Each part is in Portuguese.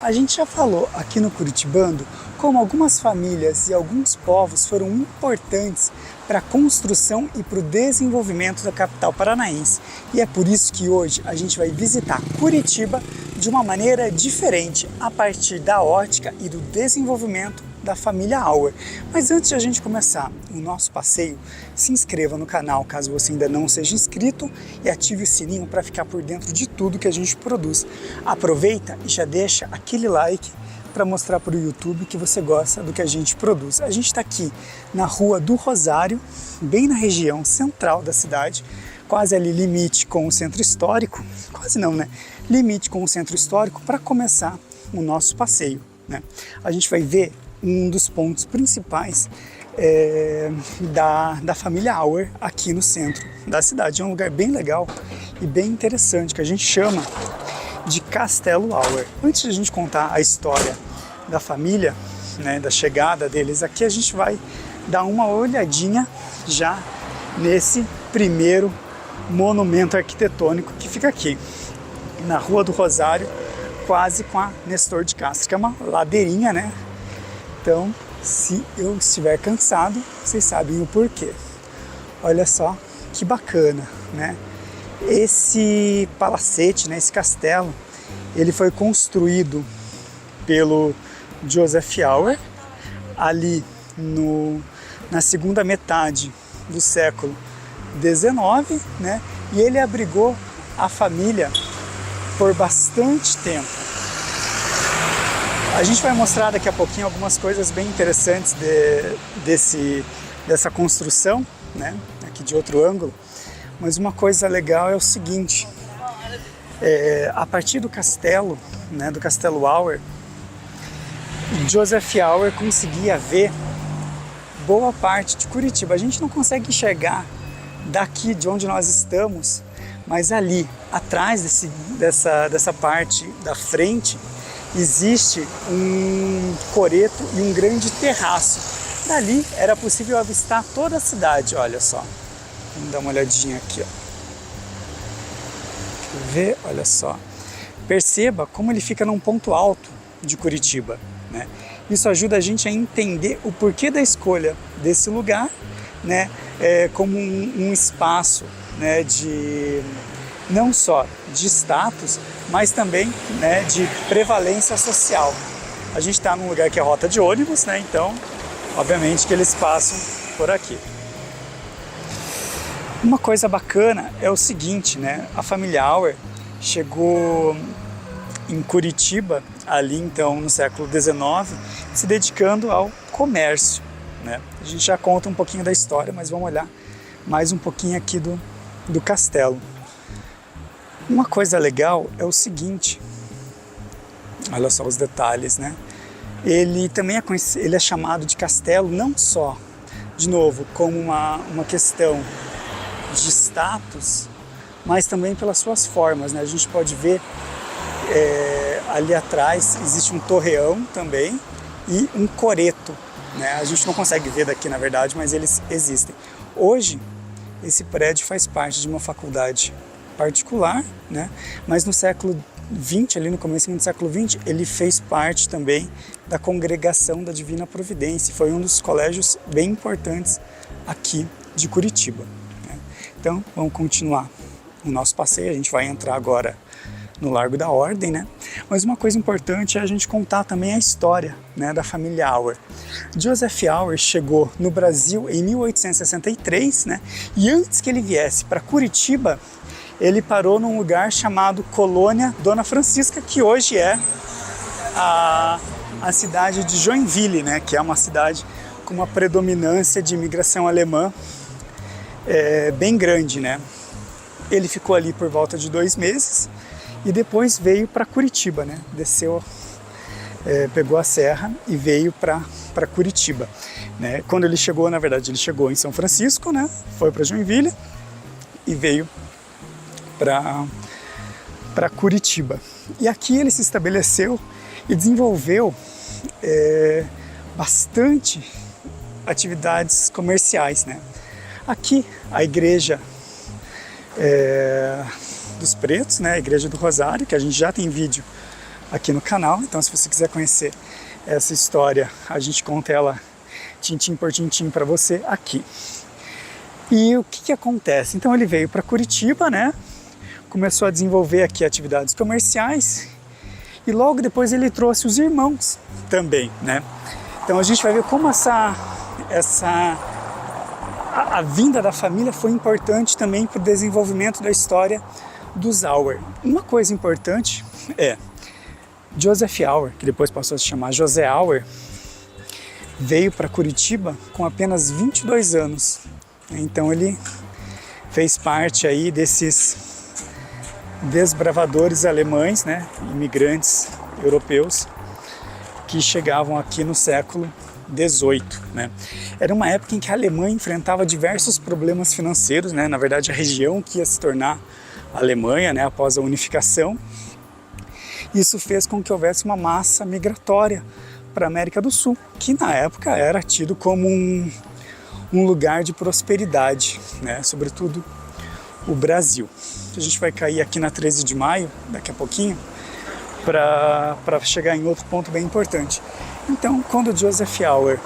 A gente já falou aqui no Curitibando como algumas famílias e alguns povos foram importantes para a construção e para o desenvolvimento da capital paranaense. E é por isso que hoje a gente vai visitar Curitiba de uma maneira diferente, a partir da ótica e do desenvolvimento da família Auer. Mas antes de a gente começar o nosso passeio, se inscreva no canal caso você ainda não seja inscrito e ative o sininho para ficar por dentro de tudo que a gente produz. Aproveita e já deixa aquele like para mostrar para o YouTube que você gosta do que a gente produz. A gente está aqui na Rua do Rosário, bem na região central da cidade, quase ali limite com o centro histórico, quase não, né? Limite com o centro histórico para começar o nosso passeio, né? A gente vai ver um dos pontos principais da família Auer aqui no centro da cidade. É um lugar bem legal e bem interessante que a gente chama de Castelo Auer. Antes de a gente contar a história da família, né, da chegada deles aqui, a gente vai dar uma olhadinha já nesse primeiro monumento arquitetônico que fica aqui na Rua do Rosário, quase com a Nestor de Castro, que é uma ladeirinha, né? Então, se eu estiver cansado, vocês sabem o porquê. Olha só que bacana, né? Esse palacete, né, esse castelo, ele foi construído pelo Joseph Auer ali na segunda metade do século XIX, né? E ele abrigou a família por bastante tempo. A gente vai mostrar daqui a pouquinho algumas coisas bem interessantes dessa construção, né? Aqui de outro ângulo. Mas uma coisa legal é o seguinte, a partir do castelo, né, do Castelo Auer, Joseph Auer conseguia ver boa parte de Curitiba. A gente não consegue enxergar daqui de onde nós estamos, mas ali, atrás dessa parte da frente, existe um coreto e um grande terraço. Dali era possível avistar toda a cidade, olha só. Vamos dar uma olhadinha aqui, ó. Deixa eu ver, olha só. Perceba como ele fica num ponto alto de Curitiba, né? Isso ajuda a gente a entender o porquê da escolha desse lugar, né? Como um espaço, né, de não só de status, mas também, né, de prevalência social. A gente está num lugar que é rota de ônibus, né? Então, obviamente que eles passam por aqui. Uma coisa bacana é o seguinte, né? A família Auer chegou em Curitiba, ali então no século XIX, se dedicando ao comércio, né? A gente já conta um pouquinho da história, mas vamos olhar mais um pouquinho aqui do castelo. Uma coisa legal é o seguinte, olha só os detalhes, né? Ele também ele é chamado de castelo não só, de novo, como uma questão de status, mas também pelas suas formas, né? A gente pode ver ali atrás existe um torreão também e um coreto, né? A gente não consegue ver daqui, na verdade, mas eles existem. Hoje, esse prédio faz parte de uma faculdade particular, né? Mas no século XX, ali no começo do século XX, ele fez parte também da Congregação da Divina Providência. Foi um dos colégios bem importantes aqui de Curitiba, né? Então, vamos continuar o nosso passeio. A gente vai entrar agora no Largo da Ordem, né? Mas uma coisa importante é a gente contar também a história, né, da família Auer. Joseph Auer chegou no Brasil em 1863, né? E antes que ele viesse para Curitiba, ele parou num lugar chamado Colônia Dona Francisca, que hoje é a cidade de Joinville, né? Que é uma cidade com uma predominância de imigração alemã bem grande, né? Ele ficou ali por volta de 2 meses e depois veio para Curitiba, né? Desceu, pegou a serra e veio para Curitiba, né? Quando ele chegou, na verdade, ele chegou em São Francisco, né? Foi para Joinville e veio para Curitiba. E aqui ele se estabeleceu e desenvolveu bastante atividades comerciais, né? Aqui a igreja dos Pretos, né? A igreja do Rosário, que a gente já tem vídeo aqui no canal. Então, se você quiser conhecer essa história, a gente conta ela tintim por tintim para você aqui. E o que acontece? Então, ele veio para Curitiba, né? Começou a desenvolver aqui atividades comerciais e logo depois ele trouxe os irmãos também, né? Então, a gente vai ver como a vinda da família foi importante também para o desenvolvimento da história dos Auer. Uma coisa importante é Joseph Auer, que depois passou a se chamar José Auer, veio para Curitiba com apenas 22 anos. Então ele fez parte aí desses desbravadores alemães, né, imigrantes europeus que chegavam aqui no século XVIII, né? Era uma época em que a Alemanha enfrentava diversos problemas financeiros, né? Na verdade, a região que ia se tornar a Alemanha, né, após a unificação. Isso fez com que houvesse uma massa migratória para a América do Sul, que na época era tido como um lugar de prosperidade, né? Sobretudo o Brasil. A gente vai cair aqui na 13 de maio, daqui a pouquinho, para chegar em outro ponto bem importante. Então, quando Joseph Auer,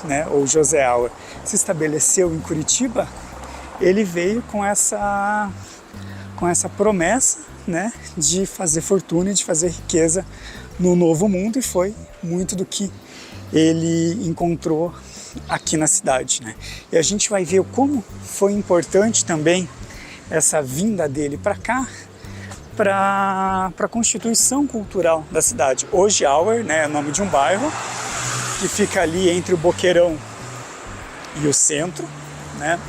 né, ou José Auer, se estabeleceu em Curitiba, ele veio com essa promessa, né, de fazer fortuna e de fazer riqueza no Novo Mundo, e foi muito do que ele encontrou aqui na cidade, né? E a gente vai ver como foi importante também essa vinda dele para cá, para a constituição cultural da cidade. Hoje Auer, né, é o nome de um bairro que fica ali entre o Boqueirão e o centro, né?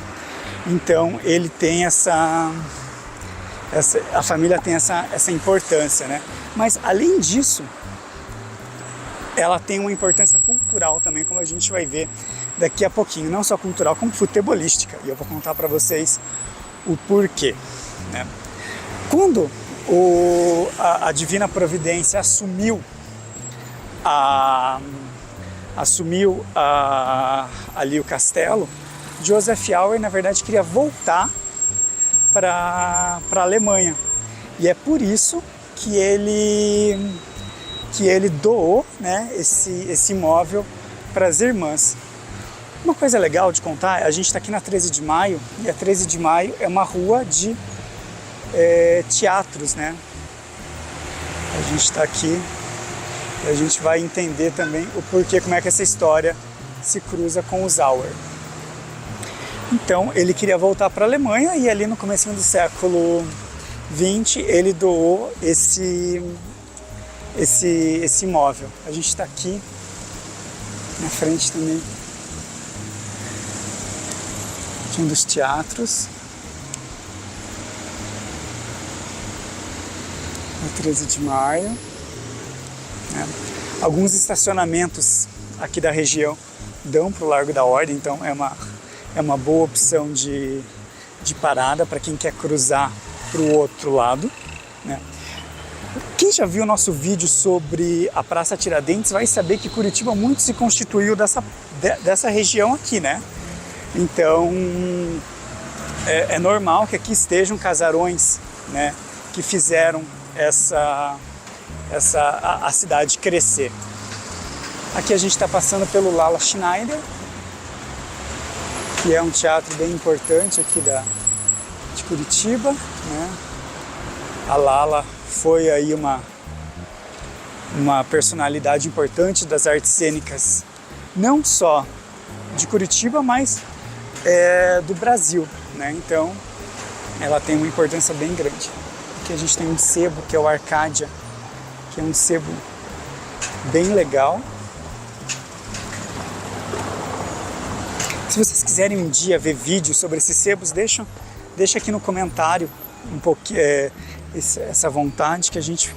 Então ele tem a família tem essa importância, né? Mas além disso, ela tem uma importância cultural também, como a gente vai ver daqui a pouquinho, não só cultural, como futebolística. E eu vou contar para vocês o porquê, né? Quando a Divina Providência assumiu ali o castelo, Joseph Auer, na verdade, queria voltar para a Alemanha. E é por isso que ele doou, né, esse imóvel para as irmãs. Uma coisa legal de contar, a gente está aqui na 13 de maio, e a 13 de maio é uma rua de teatros, né? A gente está aqui e a gente vai entender também o porquê, como é que essa história se cruza com os Auer. Então, ele queria voltar para a Alemanha e ali no comecinho do século XX ele doou esse imóvel. A gente está aqui na frente também de um dos teatros. No 13 de maio. Né? Alguns estacionamentos aqui da região dão para o Largo da Ordem, então é uma boa opção de parada para quem quer cruzar para o outro lado, né? Quem já viu o nosso vídeo sobre a Praça Tiradentes vai saber que Curitiba muito se constituiu dessa região aqui, né? Então é normal que aqui estejam casarões, né, que fizeram a cidade crescer. Aqui a gente está passando pelo Lala Schneider, que é um teatro bem importante aqui de Curitiba, né? A Lala foi aí uma personalidade importante das artes cênicas, não só de Curitiba, mas do Brasil, né? Então ela tem uma importância bem grande. Aqui a gente tem um sebo, que é o Arcádia, que é um sebo bem legal. Se vocês quiserem um dia ver vídeos sobre esses sebos, deixa aqui no comentário um pouquinho essa vontade que a gente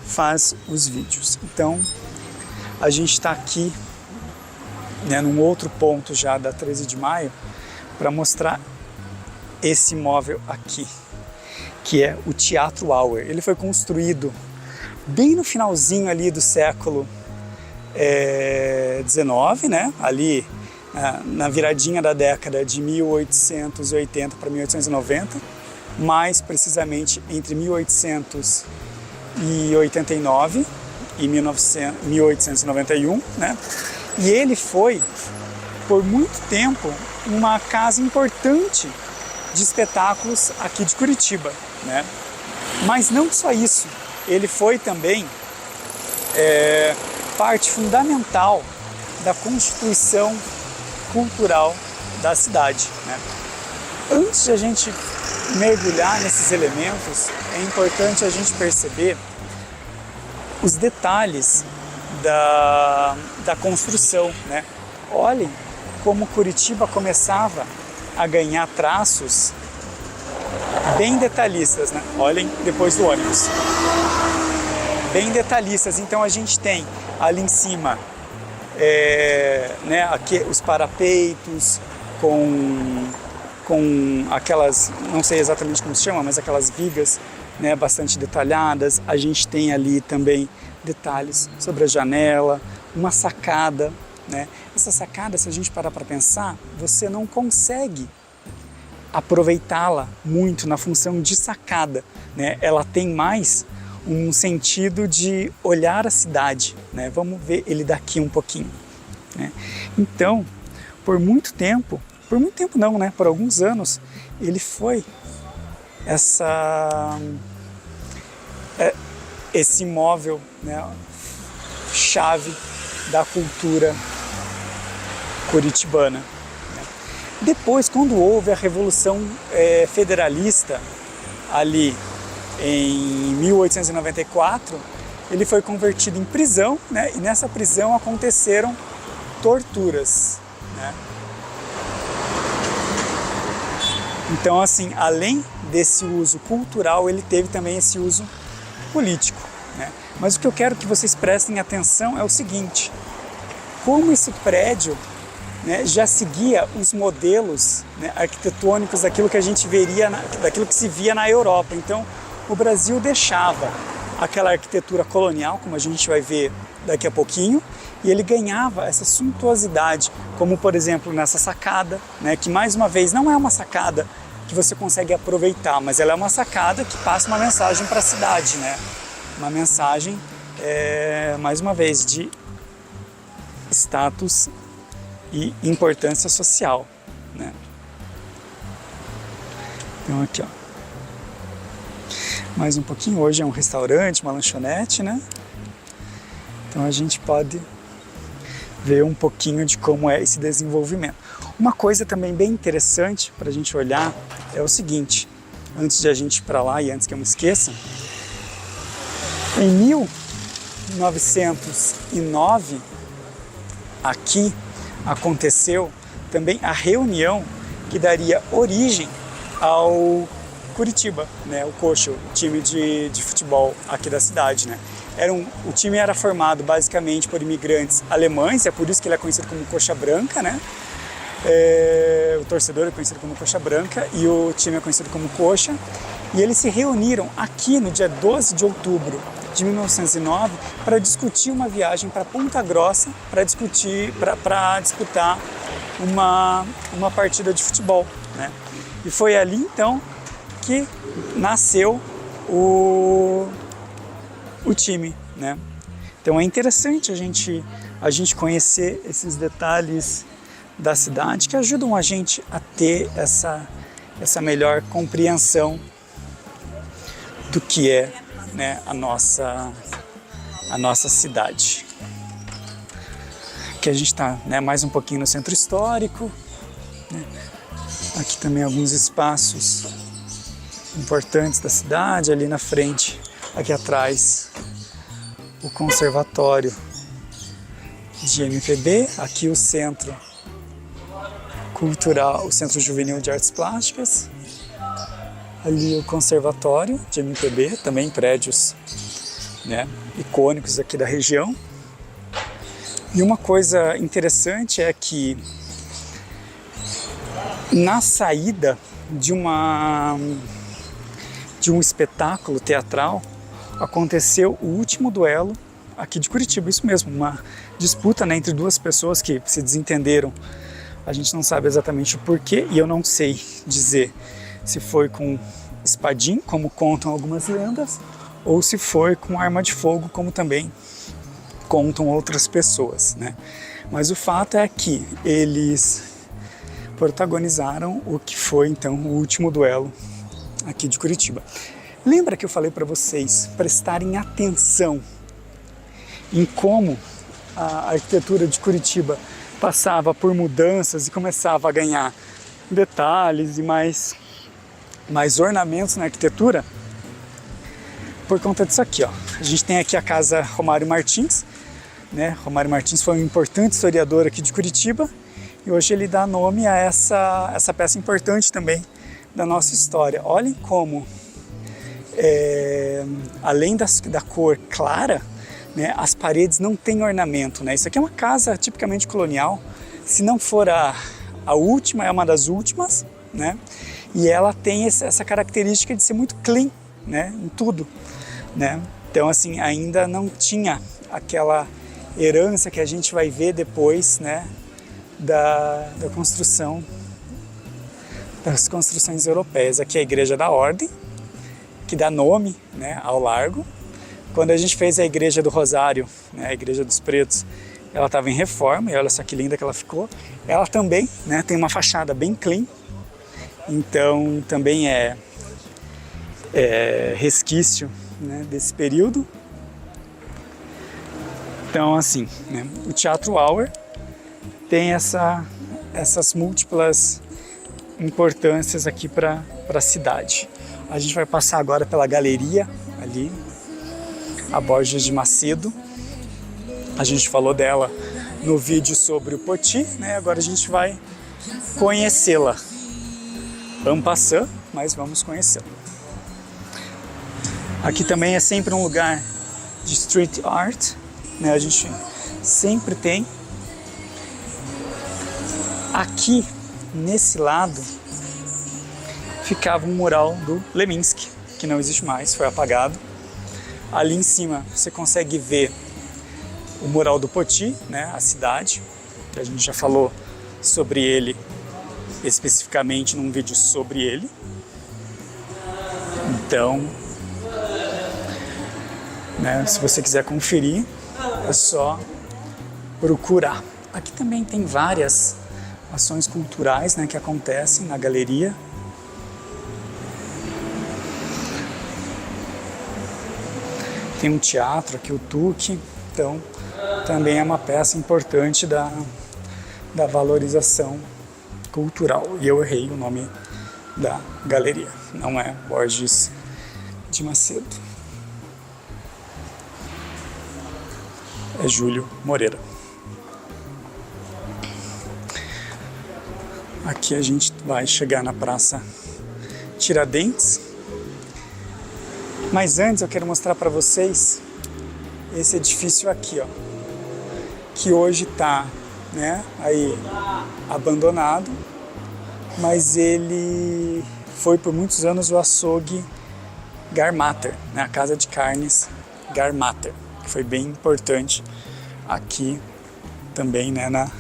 faz os vídeos. Então, a gente está aqui, né, num outro ponto já da 13 de maio para mostrar esse imóvel aqui, que é o Teatro Auer. Ele foi construído bem no finalzinho ali do século XIX, né? Ali na viradinha da década de 1880 para 1890, mais precisamente entre 1880 1889 e 1891, né? E ele foi, por muito tempo, uma casa importante de espetáculos aqui de Curitiba, né? Mas não só isso, ele foi também parte fundamental da constituição cultural da cidade, né? Antes de a gente mergulhar nesses elementos, é importante a gente perceber os detalhes da construção, né? Olhem como Curitiba começava a ganhar traços bem detalhistas, né? Olhem depois do ônibus. Bem detalhistas. Então a gente tem ali em cima né, aqui, os parapeitos com aquelas, não sei exatamente como se chama, mas aquelas vigas, né, bastante detalhadas. A gente tem ali também detalhes sobre a janela, uma sacada, né? Essa sacada, se a gente parar para pensar, você não consegue aproveitá-la muito na função de sacada, né? Ela tem mais um sentido de olhar a cidade, né? Vamos ver ele daqui um pouquinho, né? Então, por muito tempo não, né? Por alguns anos, ele foi esse imóvel, né? Chave da cultura curitibana. Depois, quando houve a Revolução Federalista, ali em 1894, ele foi convertido em prisão, né? E nessa prisão aconteceram torturas, né? Então, assim, além desse uso cultural, ele teve também esse uso político, né? Mas o que eu quero que vocês prestem atenção é o seguinte: como esse prédio, né, já seguia os modelos, né, arquitetônicos daquilo que a gente veria, daquilo que se via na Europa. Então, o Brasil deixava aquela arquitetura colonial, como a gente vai ver daqui a pouquinho, e ele ganhava essa suntuosidade, como por exemplo nessa sacada, né, que mais uma vez não é uma sacada que você consegue aproveitar, mas ela é uma sacada que passa uma mensagem para a cidade, né? Uma mensagem, mais uma vez, de status e importância social, né? Então aqui, ó, mais um pouquinho. Hoje é um restaurante, uma lanchonete, né? Então a gente pode ver um pouquinho de como é esse desenvolvimento. Uma coisa também bem interessante para a gente olhar é o seguinte, antes de a gente ir para lá e antes que eu me esqueça, em 1909, aqui aconteceu também a reunião que daria origem ao Curitiba, né, o Coxa, o time de futebol aqui da cidade, né? O time era formado basicamente por imigrantes alemães, é por isso que ele é conhecido como Coxa Branca, né? O torcedor é conhecido como Coxa Branca e o time é conhecido como Coxa. E eles se reuniram aqui no dia 12 de outubro de 1909 para discutir uma viagem para Ponta Grossa para disputar uma partida de futebol, né? E foi ali então que nasceu o time, né? Então é interessante a gente conhecer esses detalhes da cidade que ajudam a gente a ter essa melhor compreensão do que é, né, a nossa cidade. Aqui a gente está, né, mais um pouquinho no centro histórico, né? Aqui também alguns espaços importantes da cidade, ali na frente, aqui atrás, o conservatório de MPB, aqui o centro cultural, o Centro Juvenil de Artes Plásticas, ali o conservatório de MPB, também prédios, né, icônicos aqui da região. E uma coisa interessante é que na saída de um espetáculo teatral aconteceu o último duelo aqui de Curitiba, isso mesmo, uma disputa, né, entre duas pessoas que se desentenderam. A gente não sabe exatamente o porquê e eu não sei dizer se foi com espadim, como contam algumas lendas, ou se foi com arma de fogo, como também contam outras pessoas, né? Mas o fato é que eles protagonizaram o que foi então o último duelo aqui de Curitiba. Lembra que eu falei para vocês prestarem atenção em como a arquitetura de Curitiba passava por mudanças e começava a ganhar detalhes e mais ornamentos na arquitetura? Por conta disso aqui, ó. A gente tem aqui a casa Romário Martins, né? Romário Martins foi um importante historiador aqui de Curitiba e hoje ele dá nome a essa peça importante também da nossa história. Olhem como, além da cor clara, né, as paredes não têm ornamento, né? Isso aqui é uma casa tipicamente colonial, se não for a última, é uma das últimas, né? E ela tem essa característica de ser muito clean, né, em tudo, né? Então, assim, ainda não tinha aquela herança que a gente vai ver depois, né, da construção, das construções europeias. Aqui é a Igreja da Ordem, que dá nome, né, ao largo. Quando a gente fez a Igreja do Rosário, né, a Igreja dos Pretos, ela estava em reforma, e olha só que linda que ela ficou. Ela também, né, tem uma fachada bem clean, então também é resquício, né, desse período. Então, assim, né, o Teatro Auer tem essas múltiplas importâncias aqui para a cidade. A gente vai passar agora pela galeria ali, a Borges de Macedo. A gente falou dela no vídeo sobre o Poti, né? Agora a gente vai conhecê-la. En passant, mas vamos conhecê-la. Aqui também é sempre um lugar de street art, né? A gente sempre tem. Aqui, nesse lado, ficava um mural do Leminski, que não existe mais, foi apagado. Ali em cima você consegue ver o mural do Poti, né, a cidade, que a gente já falou sobre ele especificamente num vídeo sobre ele. Então, né, se você quiser conferir, é só procurar. Aqui também tem várias ações culturais, né, que acontecem na galeria. Tem um teatro aqui, o Tuque, então também é uma peça importante da valorização cultural. E eu errei o nome da galeria, não é Borges de Macedo. É Júlio Moreira. Aqui a gente vai chegar na Praça Tiradentes. Mas antes eu quero mostrar para vocês esse edifício aqui, ó, que hoje está, né, aí abandonado, mas ele foi por muitos anos o açougue Garmater, né, a casa de carnes Garmater, que foi bem importante aqui também, né, na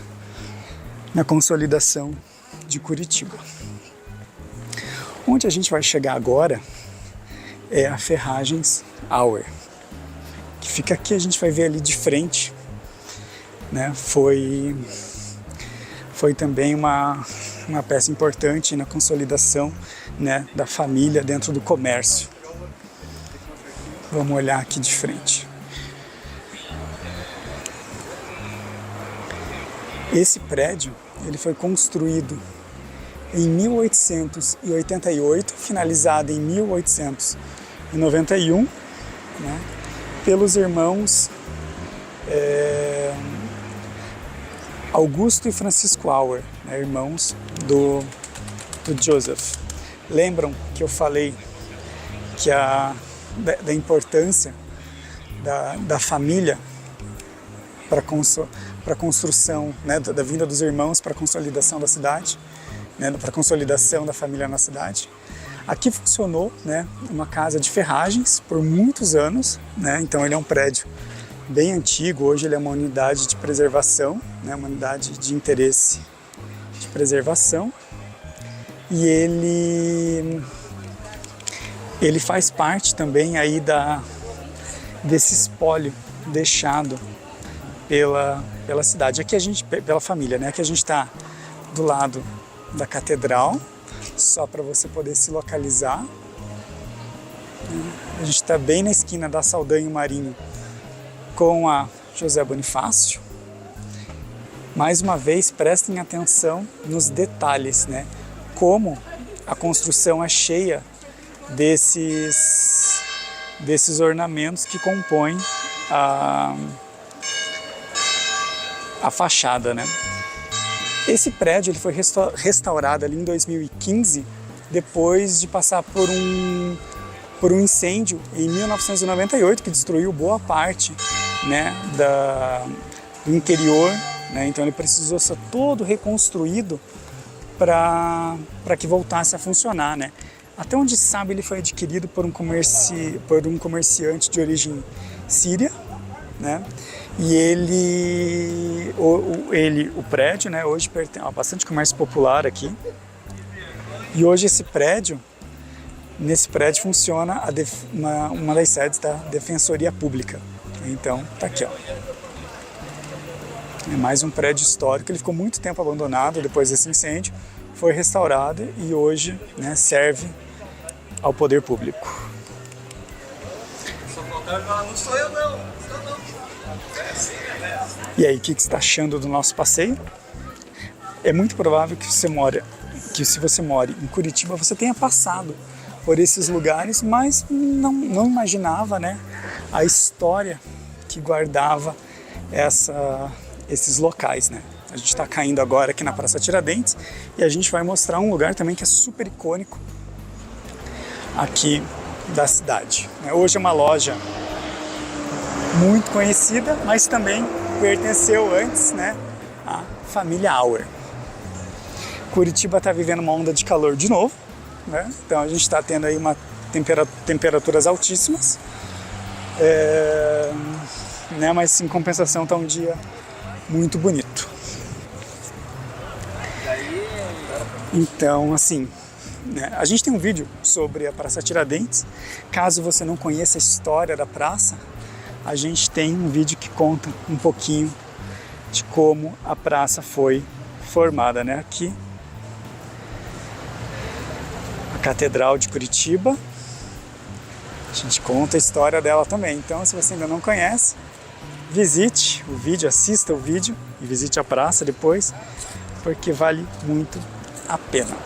consolidação de Curitiba. Onde a gente vai chegar agora é a Ferragens Auer, que fica aqui, a gente vai ver ali de frente, né? Foi também uma peça importante na consolidação, né, da família dentro do comércio. Vamos olhar aqui de frente. Esse prédio, ele foi construído em 1888, finalizado em 1891, né, pelos irmãos Augusto e Francisco Auer, né, irmãos do Joseph. Lembram que eu falei que da importância da família para a construção, né, da vinda dos irmãos para a consolidação da cidade, né, para a consolidação da família na cidade. Aqui funcionou, né, uma casa de ferragens por muitos anos, né, então ele é um prédio bem antigo, hoje ele é uma unidade de preservação, né, uma unidade de interesse de preservação, e ele faz parte também aí da desse espólio deixado pela cidade. Aqui a gente, pela família, né? Aqui a gente está do lado da catedral, só para você poder se localizar. A gente está bem na esquina da Saldanha e Marinho com a José Bonifácio. Mais uma vez, prestem atenção nos detalhes, né? Como a construção é cheia desses ornamentos que compõem a fachada, né? Esse prédio ele foi restaurado ali em 2015, depois de passar por um incêndio em 1998 que destruiu boa parte, né, do interior, né? Então ele precisou ser todo reconstruído para que voltasse a funcionar, né? Até onde se sabe, ele foi adquirido por um comerciante de origem síria, né? E o prédio, né, hoje pertence a bastante comércio popular aqui. E hoje nesse prédio funciona uma das sedes da Defensoria Pública. Então, tá aqui, ó. É mais um prédio histórico, ele ficou muito tempo abandonado depois desse incêndio, foi restaurado e hoje, né, serve ao poder público. Só faltaram falar, não sou eu não. E aí, o que você está achando do nosso passeio? É muito provável que se você mora em Curitiba, você tenha passado por esses lugares, mas não imaginava, né, a história que guardava esses locais, né? A gente está caindo agora aqui na Praça Tiradentes e a gente vai mostrar um lugar também que é super icônico aqui da cidade. Hoje é uma loja muito conhecida, mas também pertenceu antes, né, à família Auer. Curitiba está vivendo uma onda de calor de novo, né? Então a gente está tendo aí temperaturas altíssimas, né? Mas em compensação está um dia muito bonito. Então, assim, né, a gente tem um vídeo sobre a Praça Tiradentes. Caso você não conheça a história da praça, a gente tem um vídeo que conta um pouquinho de como a praça foi formada, né? Aqui, a Catedral de Curitiba. A gente conta a história dela também. Então, se você ainda não conhece, visite o vídeo, assista o vídeo e visite a praça depois, porque vale muito a pena.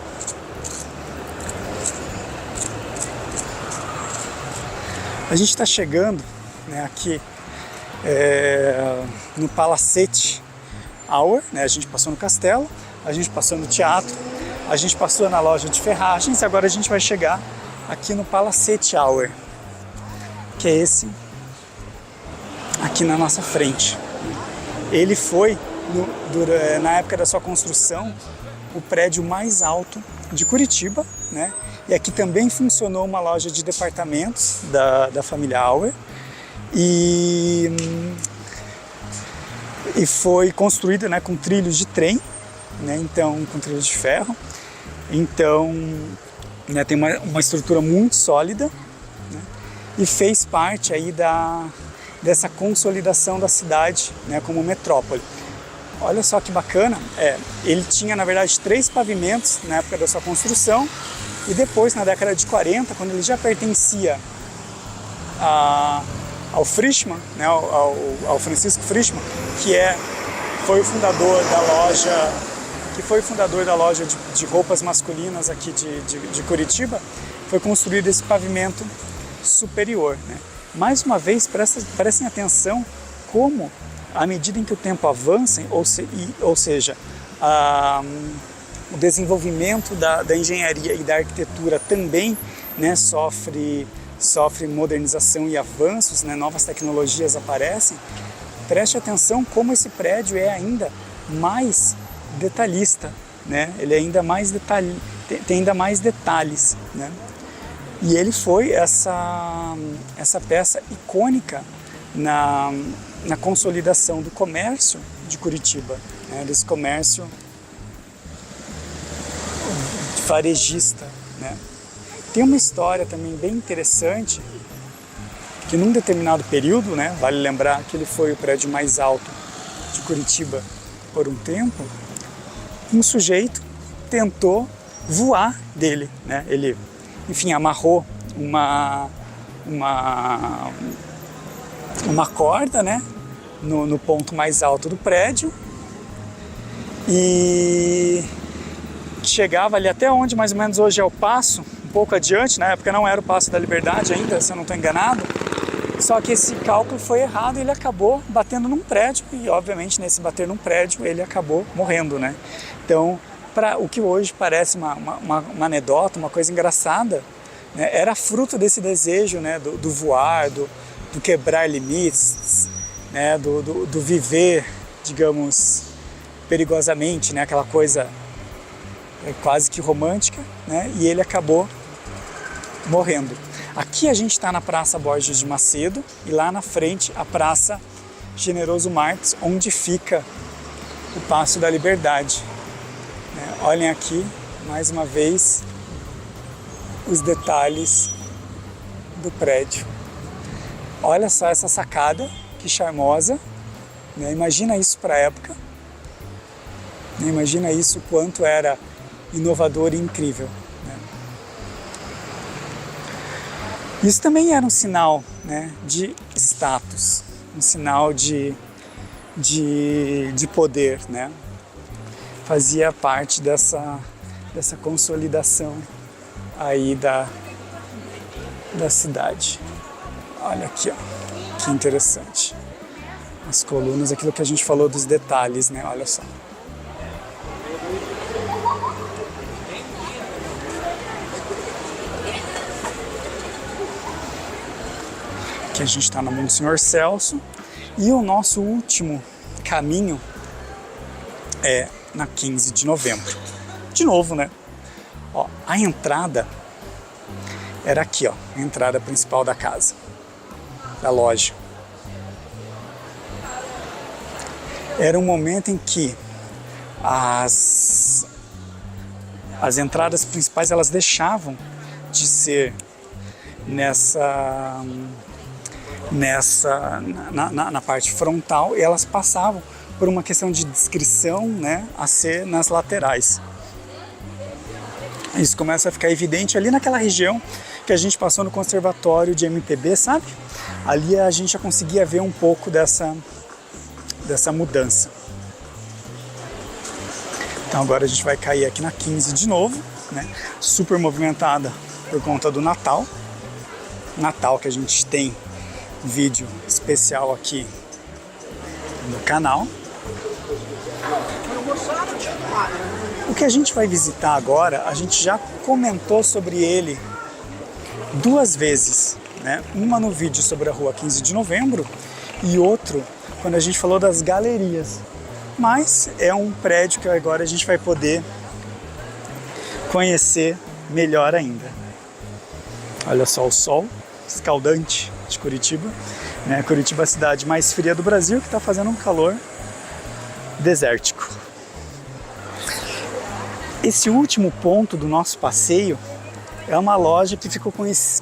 A gente está chegando, né, aqui no Palacete Auer, né? A gente passou no castelo, a gente passou no teatro, a gente passou na loja de ferragens e agora a gente vai chegar aqui no Palacete Auer, que é esse aqui na nossa frente. Ele foi, na época da sua construção, o prédio mais alto de Curitiba, né? E aqui também funcionou uma loja de departamentos da família Auer e foi construída, né, com trilhos de trem, né? Então, com trilhos de ferro. Então, né, tem uma estrutura muito sólida, né? E fez parte aí dessa consolidação da cidade, né, como metrópole. Olha só que bacana, ele tinha na verdade 3 pavimentos na época da sua construção e depois na década de 40, quando ele já pertencia ao Frischmann, né, ao Francisco Frischmann, foi o fundador da loja de roupas masculinas aqui de Curitiba, foi construído esse pavimento superior, né? Mais uma vez, prestem atenção como, à medida em que o tempo avança, ou seja, o desenvolvimento da engenharia e da arquitetura também, né, sofre modernização e avanços, né, novas tecnologias aparecem. Preste atenção como esse prédio é ainda mais detalhista, né? Ele é ainda mais tem ainda mais detalhes, né? E ele foi essa peça icônica na consolidação do comércio de Curitiba, né? Desse comércio varejista, né? Tem uma história também bem interessante, que que num determinado período, né, vale lembrar que ele foi o prédio mais alto de Curitiba por um tempo, um sujeito tentou voar dele, né? Ele, enfim, amarrou uma corda, né, no ponto mais alto do prédio e chegava ali até onde mais ou menos hoje é o Paço, um pouco adiante, na época não era o Paço da Liberdade ainda, se eu não estou enganado, só que esse cálculo foi errado e ele acabou batendo num prédio e obviamente nesse bater num prédio ele acabou morrendo, né? Então, para o que hoje parece uma anedota, uma coisa engraçada, né, era fruto desse desejo, né, do voar, do quebrar limites, né, do viver, digamos, perigosamente, né, aquela coisa quase que romântica, né, e ele acabou morrendo. Aqui a gente está na Praça Borges de Macedo e lá na frente a Praça Generoso Marques, onde fica o Paço da Liberdade. Né, olhem aqui, mais uma vez, os detalhes do prédio. Olha só essa sacada, que charmosa, né? Imagina isso para a época, né? Imagina isso quanto era inovador e incrível, né? Isso também era um sinal, né, de status, um sinal de poder, né? Fazia parte dessa consolidação aí da cidade. Olha aqui, ó, que interessante. As colunas, aquilo que a gente falou dos detalhes, né? Olha só. Aqui a gente está no Monsenhor Celso e o nosso último caminho é na 15 de novembro. De novo, né? Ó, a entrada era aqui, ó, a entrada principal da casa, da loja. Era um momento em que as entradas principais elas deixavam de ser na parte frontal e elas passavam por uma questão de descrição, né, a ser nas laterais. Isso começa a ficar evidente ali naquela região que a gente passou no conservatório de MPB, sabe? Ali a gente já conseguia ver um pouco dessa mudança. Então agora a gente vai cair aqui na 15 de novo, né? Super movimentada por conta do Natal. Natal que a gente tem vídeo especial aqui no canal. O que a gente vai visitar agora, a gente já comentou sobre ele 2 vezes, né? Uma no vídeo sobre a rua 15 de novembro e outro quando a gente falou das galerias. Mas é um prédio que agora a gente vai poder conhecer melhor ainda. Olha só o sol escaldante de Curitiba, né? Curitiba é a cidade mais fria do Brasil, que está fazendo um calor desértico. Esse último ponto do nosso passeio é uma loja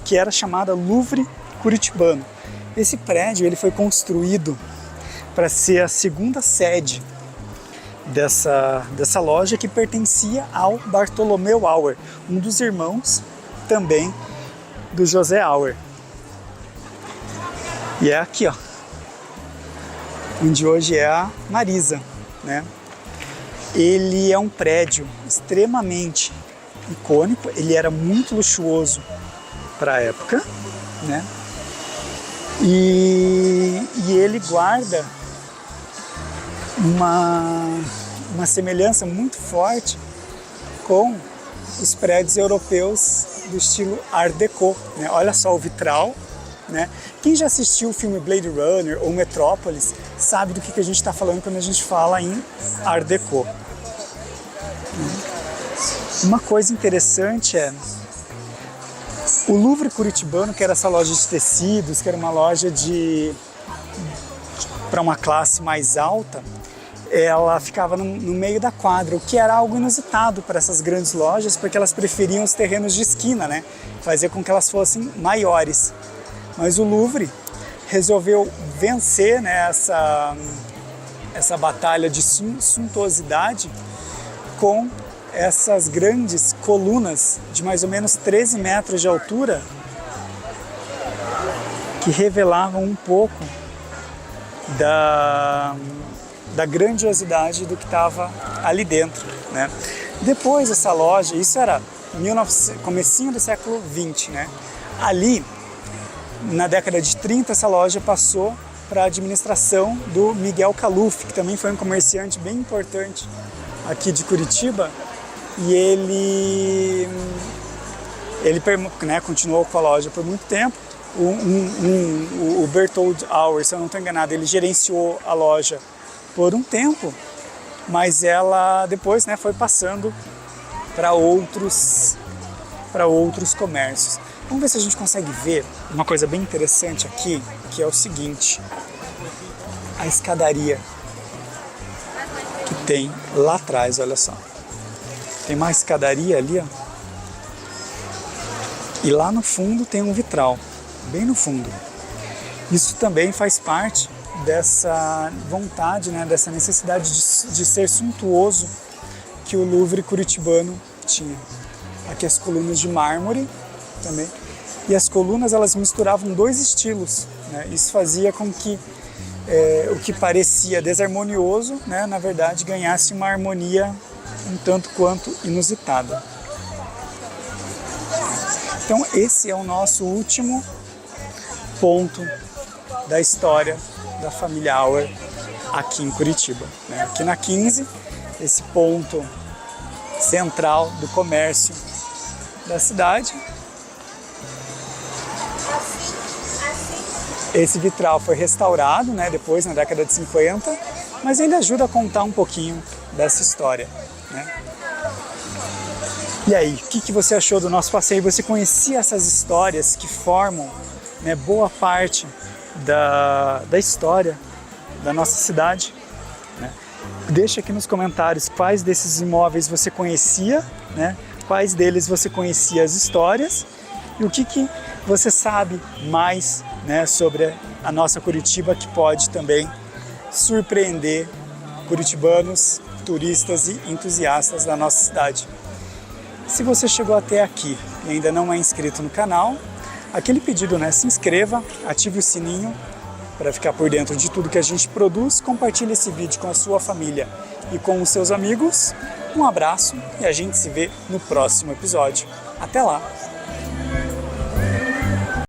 que era chamada Louvre Curitibano. Esse prédio ele foi construído para ser a segunda sede dessa loja, que pertencia ao Bartolomeu Auer, um dos irmãos também do José Auer. E é aqui, ó, onde hoje é a Marisa, né? Ele é um prédio extremamente icônico, ele era muito luxuoso para a época, né? E ele guarda uma semelhança muito forte com os prédios europeus do estilo Art Deco, né? Olha só o vitral, né? Quem já assistiu o filme Blade Runner ou Metrópolis sabe do que a gente está falando quando a gente fala em Art Deco. Uma coisa interessante é o Louvre Curitibano, que era essa loja de tecidos, que era uma loja para uma classe mais alta, ela ficava no meio da quadra, o que era algo inusitado para essas grandes lojas, porque elas preferiam os terrenos de esquina, né? Fazer com que elas fossem maiores. Mas o Louvre, resolveu vencer, né, essa batalha de suntuosidade com essas grandes colunas de mais ou menos 13 metros de altura que revelavam um pouco da grandiosidade do que estava ali dentro, né? Depois essa loja, isso era comecinho do século XX, né? Ali, na década de 30, essa loja passou para a administração do Miguel Caluf, que também foi um comerciante bem importante aqui de Curitiba, e ele né, continuou com a loja por muito tempo. O Berthold Auer, se eu não estou enganado, ele gerenciou a loja por um tempo, mas ela depois, né, foi passando para outros comércios. Vamos ver se a gente consegue ver uma coisa bem interessante aqui, que é o seguinte: a escadaria que tem lá atrás, olha só. Tem uma escadaria ali, ó. E lá no fundo tem um vitral, bem no fundo. Isso também faz parte dessa vontade, né, dessa necessidade de ser suntuoso que o Louvre curitibano tinha. Aqui as colunas de mármore também. E as colunas, elas misturavam dois estilos, né? Isso fazia com que o que parecia desarmonioso, né, na verdade ganhasse uma harmonia um tanto quanto inusitada. Então esse é o nosso último ponto da história da família Auer aqui em Curitiba, né? Aqui na 15, esse ponto central do comércio da cidade. Esse vitral foi restaurado, né, depois na década de 50, mas ainda ajuda a contar um pouquinho dessa história, né? E aí, o que você achou do nosso passeio? Você conhecia essas histórias que formam, né, boa parte da história da nossa cidade, né? Deixa aqui nos comentários quais desses imóveis você conhecia, né? Quais deles você conhecia as histórias e o que você sabe mais, né, sobre a nossa Curitiba, que pode também surpreender curitibanos, turistas e entusiastas da nossa cidade. Se você chegou até aqui e ainda não é inscrito no canal, aquele pedido, né, se inscreva, ative o sininho para ficar por dentro de tudo que a gente produz, compartilhe esse vídeo com a sua família e com os seus amigos. Um abraço e a gente se vê no próximo episódio. Até lá!